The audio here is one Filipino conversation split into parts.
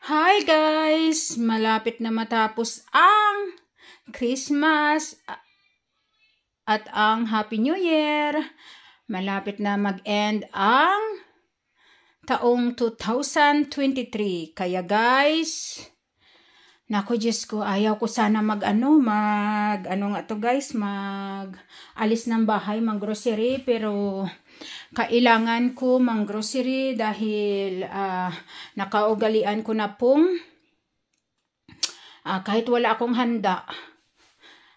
Hi guys! Malapit na matapos ang Christmas at ang Happy New Year. Malapit na mag-end ang taong 2023. Kaya guys, naku Diyos ko, ayaw ko sana mag-alis ng bahay, mag-grocery, pero kailangan ko mang-grocery dahil nakaugalian ko na pong kahit wala akong handa,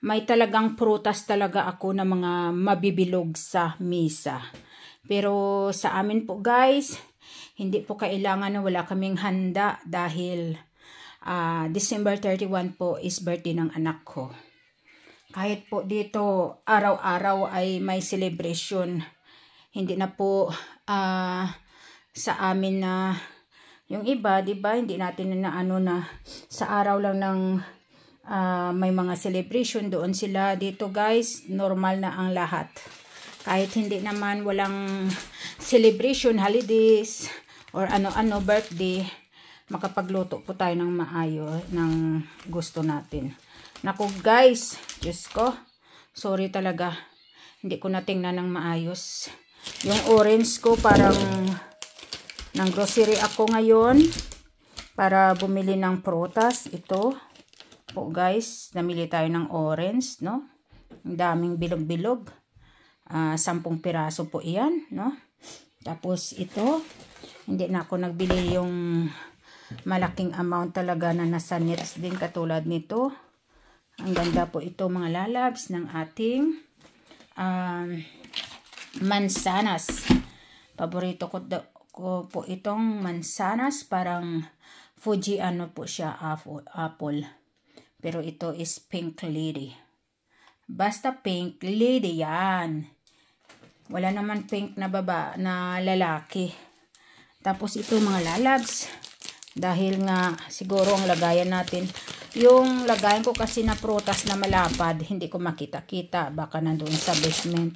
may talagang prutas talaga ako na mga mabibilog sa misa. Pero sa amin po guys, hindi po kailangan na wala kaming handa dahil December 31 po is birthday ng anak ko. Kahit po dito araw-araw ay may celebration. Hindi na po sa amin na yung iba, 'di ba? Hindi natin na sa araw lang ng may mga celebration doon sila. Dito guys, normal na ang lahat. Kahit hindi naman walang celebration, holidays or ano-ano, birthday, makapagluto po tayo ng maayos ng gusto natin. Naku guys, Diyos ko, sorry talaga, hindi ko natingnan ng maayos. Yung orange ko, parang ng grocery ako ngayon para bumili ng prutas. Ito po guys, namili tayo ng orange, no? Ang daming bilog-bilog. 10 piraso po iyan, no? Tapos ito, hindi na ako nagbili yung malaking amount talaga na nasa nets din katulad nito. Ang ganda po ito mga lalabs ng ating mansanas. Paborito ko po itong mansanas, parang Fuji po siya, apple. Pero ito is pink lady. Basta pink lady yan. Wala naman pink na na lalaki. Tapos ito mga lalabs, dahil nga siguro ang lagayan natin, yung lagayan ko kasi na prutas na malapad, hindi ko makita-kita, baka nandoon sa basement.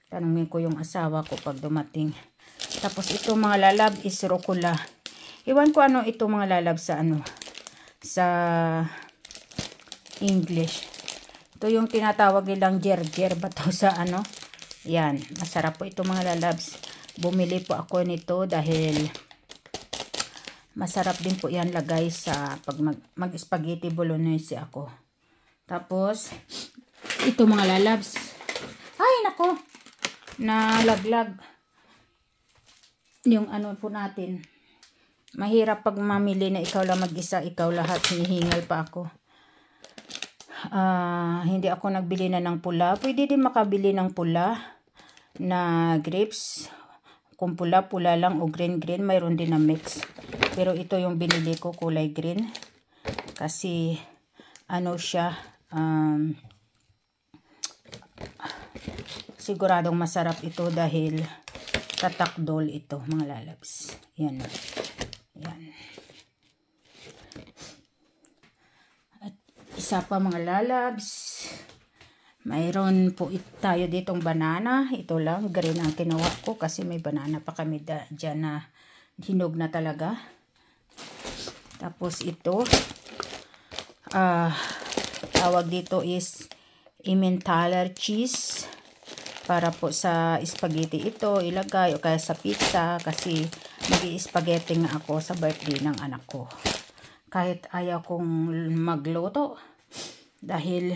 Tanungin ko yung asawa ko pag dumating. Tapos ito mga lalab is rucola. Iwan ko ano ito mga lalab sa sa English. Ito yung tinatawag nilang gerger ba to sa Yan, masarap po ito mga lalabs. Bumili po ako nito dahil masarap din po yan lagay sa pag mag-spaghetti bolognese ako. Tapos ito mga lalabs. Ay nako, nalaglag yung po natin. Mahirap pag mamili na ikaw lang mag-isa, ikaw lahat, hinihingal pa ako. Hindi ako nagbili na ng pula. Pwede din makabili ng pula na grapes. Kung pula lang o green, mayroon din na mix. Pero ito yung binili ko, kulay green. Kasi siya, siguradong masarap ito dahil tatakdol ito mga lalabs. Yan. Yan. At isa pa mga lalabs, mayroon po tayo ditong banana. Ito lang, green ang kinuha ko kasi may banana pa kami dyan na hinog na talaga. Tapos ito, tawag dito is Emmentaler cheese. Para po sa spaghetti ito ilagay o kaya sa pizza kasi nag-i-spaghetti nga ako sa birthday ng anak ko. Kahit ayaw kong magluto dahil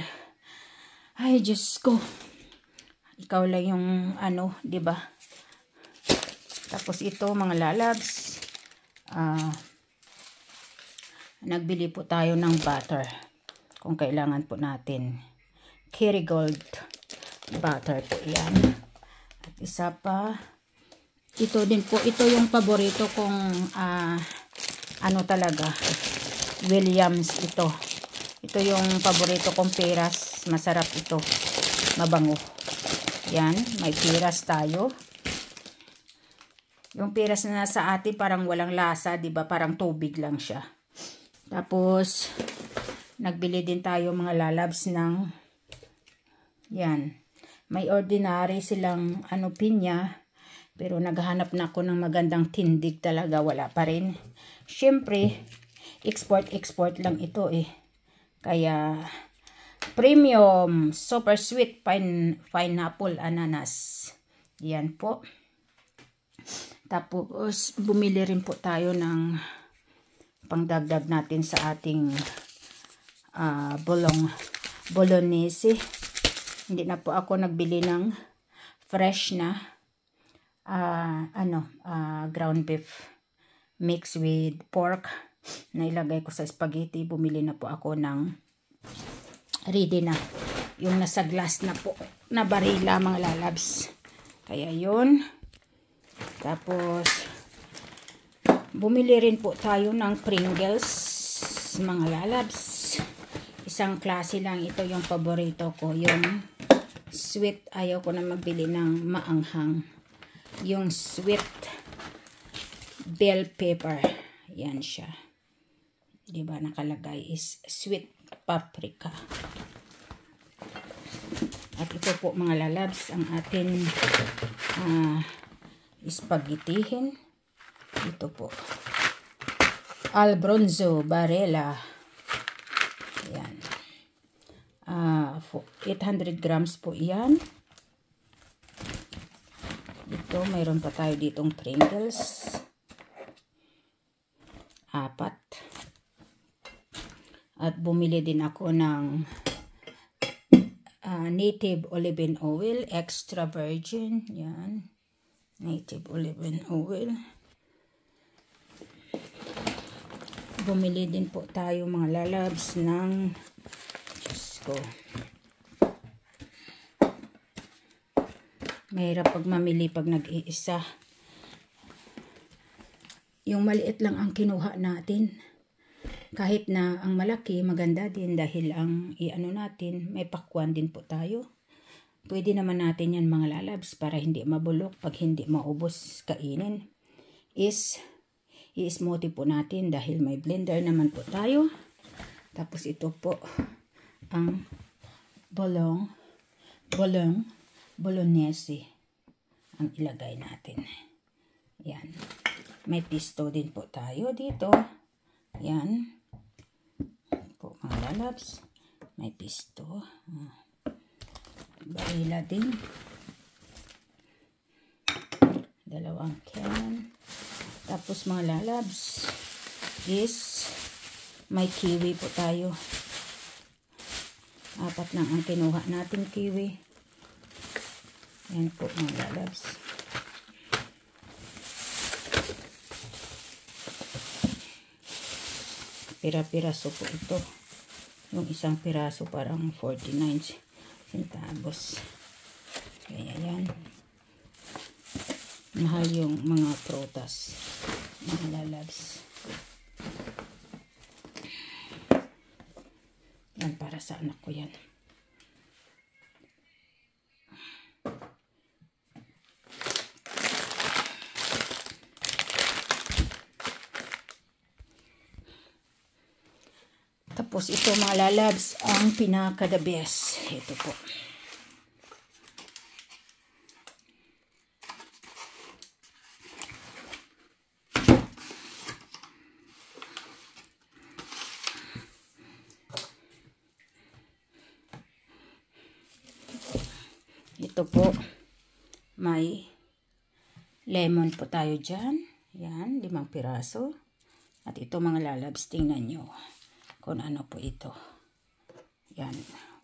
ay Diyos ko, ikaw lang yung di ba? Tapos ito mga lalabs, nagbili po tayo ng butter kung kailangan po natin. Kerrygold butter po yan. At isa pa, ito din po, ito yung paborito kong talaga, Williams ito. Ito yung paborito kong peras. Masarap ito. Mabango. Yan. May peras tayo. Yung peras na nasa atin parang walang lasa. Diba? Parang tubig lang siya. Tapos, nagbili din tayo mga lalabs ng yan. May ordinary silang pinya. Pero naghahanap na ako ng magandang tindig talaga. Wala pa rin. Siyempre, export lang ito eh. Kaya premium super sweet pineapple ananas. Yan po. Tapos bumili rin po tayo ng pangdagdag natin sa ating bolognese. Hindi na po ako nagbili ng fresh na ground beef mixed with pork na ilagay ko sa spaghetti. Bumili na po ako ng ready na, yung nasa glass na po na barila mga lalabs. Kaya yun. Tapos bumili rin po tayo ng Pringles mga lalabs. Isang klase lang ito, yung paborito ko, yung sweet. Ayaw ko na magbili ng maanghang. Yung sweet bell pepper. Yan siya. Diba nakalagay is sweet paprika. At ito po mga lalabs ang atin spaghettihin. Ito po. Albronzo Barella. Yan. 800 grams po yan. Ito, mayroon pa tayo ditong Pringles. 4. At bumili din ako ng native olive oil, extra virgin. Yan. Native olive oil. Bumili din po tayo mga lalabs ng Diyos ko. Mahirap pag mamili pag nag-iisa. Yung maliit lang ang kinuha natin. Kahit na ang malaki maganda din dahil ang iano natin, may pakwan din po tayo. Pwede naman natin yan mga lalabs para hindi mabulok pag hindi maubos kainin. I-smoothie po natin dahil may blender naman po tayo. Tapos ito po ang bolognese ang ilagay natin. Yan. May pisto din po tayo dito. Yan. Po mga lalabs. May pisto. Barila din. 2 can. Tapos mga lalabs is may kiwi po tayo. 4 lang ang kinuha natin kiwi. Yan po mga lalabs. Pira-piraso po ito. Yung isang piraso parang 49 centavos. Kaya yan. Mahal yung mga prutas. Mga lalabs. Yan para sa anak ko yan. Tapos ito mga lalabs ang pinaka the best. Ito po. Ito po, may lemon po tayo dyan. Yan, 5 piraso. At ito mga lalabs, tingnan nyo kung ano po ito. Yan,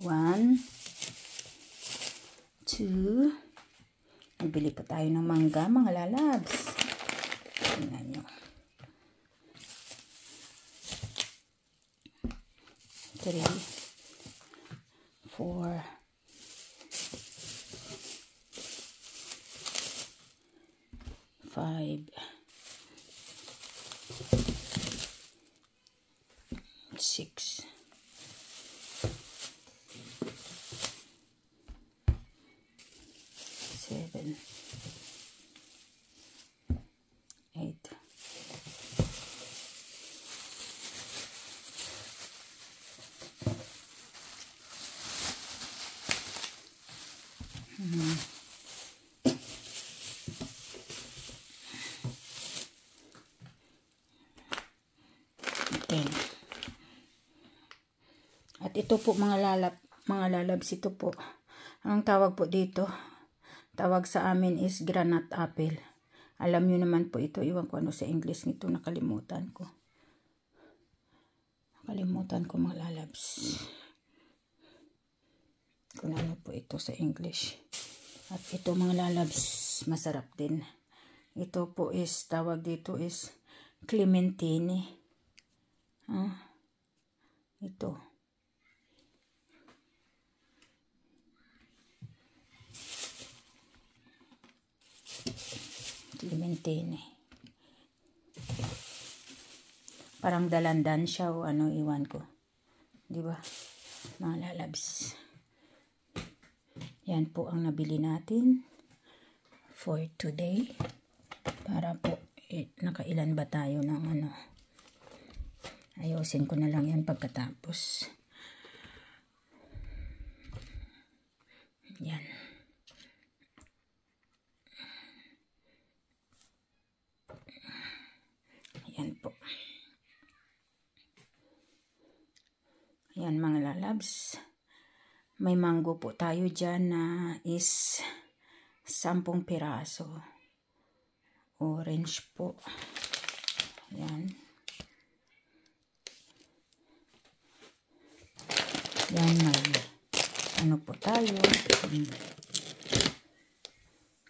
1, 2. Nabili po tayo ng mangga mga lalabs. Tingnan nyo. 3, 4, 5, 6, 7, 8, 10, natin. At ito po mga lalabs, ito po. Ang tawag po dito, tawag sa amin is granite apple. Alam nyo naman po ito, iwan ko ano sa English nito, nakalimutan ko. Mga lalabs. Kung ano po ito sa English. At ito mga lalabs, masarap din. Ito po is, tawag dito is clementine. Ito. Clementine. Parang dalandan siya o ano, iwan ko. Di ba? Mga lalabs. Yan po ang nabili natin for today. Para po, nakailan ba tayo ng ano. Ayusin ko na lang yan pagkatapos. Yan. Yan po. Yan mga lalabs. May mango po tayo dyan na is 10 piraso. Orange po. Yan. Yan may ano po tayo.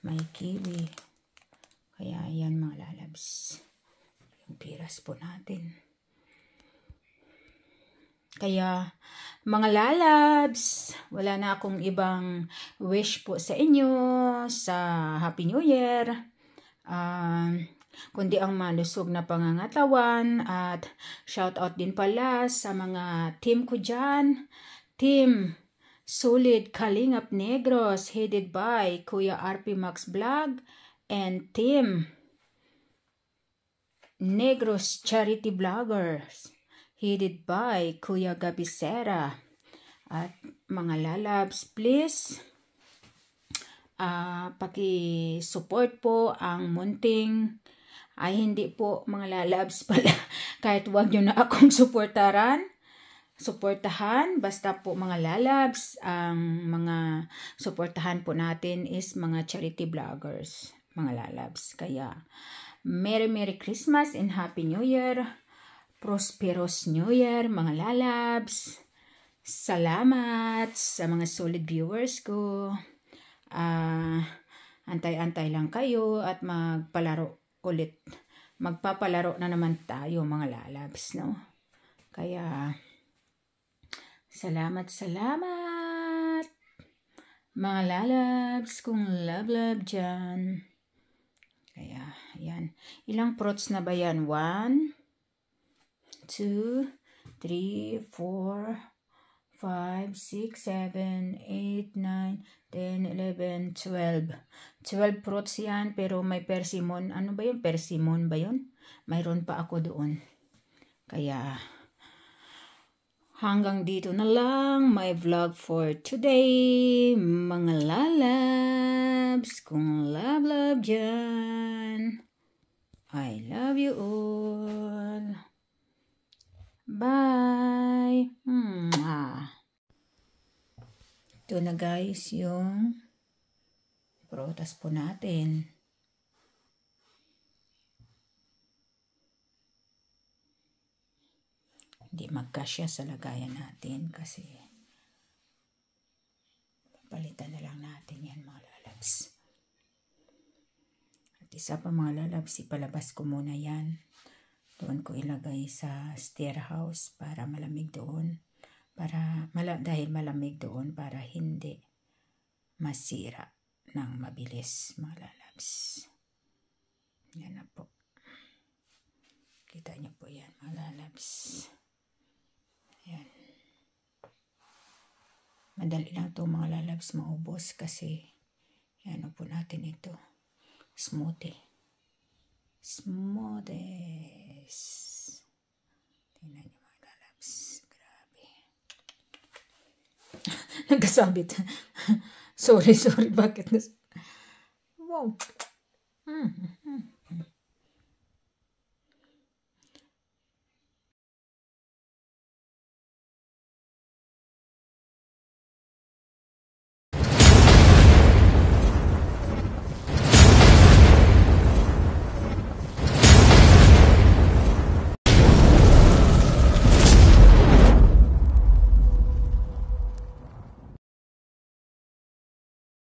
May kiwi. Kaya yan mga lalabs. Yung piras po natin. Kaya, mga lalabs, wala na akong ibang wish po sa inyo sa Happy New Year. Kundi ang malusog na pangangatawan at shout out din pala sa mga team ko dyan. Team Solid Kalingap Negros headed by Kuya RP Max Vlog and Team Negros Charity Vloggers headed by Kuya Gabisera. At mga lalabs, please, paki-support po ang munting, ay hindi po mga lalabs pala, kahit wag nyo na akong supportahan, basta po mga lalabs, ang mga supportahan po natin is mga charity vloggers, mga lalabs. Kaya, Merry Christmas and Happy New Year! Prosperous New Year, mga lalabs. Salamat sa mga solid viewers ko. Antay-antay lang kayo at magpalaro ulit. Magpapalaro na naman tayo mga lalabs, no? Kaya, salamat. Mga lalabs, kung love dyan. Kaya, yan. Ilang fruits na ba yan? 1, 2, 3, 4, 5, 6, 7, 8, 9, 10, 11, 12. 12 fruits yan, pero may persimmon. Ano ba yun? Persimmon ba yun? Mayroon pa ako doon. Kaya, hanggang dito na lang my vlog for today. Mga lalabs, kung love dyan. I love you all. Bye! Ito na guys yung prutas po natin. Hindi magkasya sa lagayan natin kasi palitan na lang natin yan mga lalabs. At isa pa mga lalabs, ipalabas ko muna yan. Doon ko ilagay sa stair house para malamig doon. Dahil malamig doon para hindi masira ng mabilis mga lalabs. Yan na po. Kita niyo po yan mga lalabs. Yan. Madali lang ito mga lalabs maubos kasi ano po natin ito. Smoothies. Tingnan niyo mga lalabs. Grabe. Nagkasabit. Sorry. Bakit? Wow.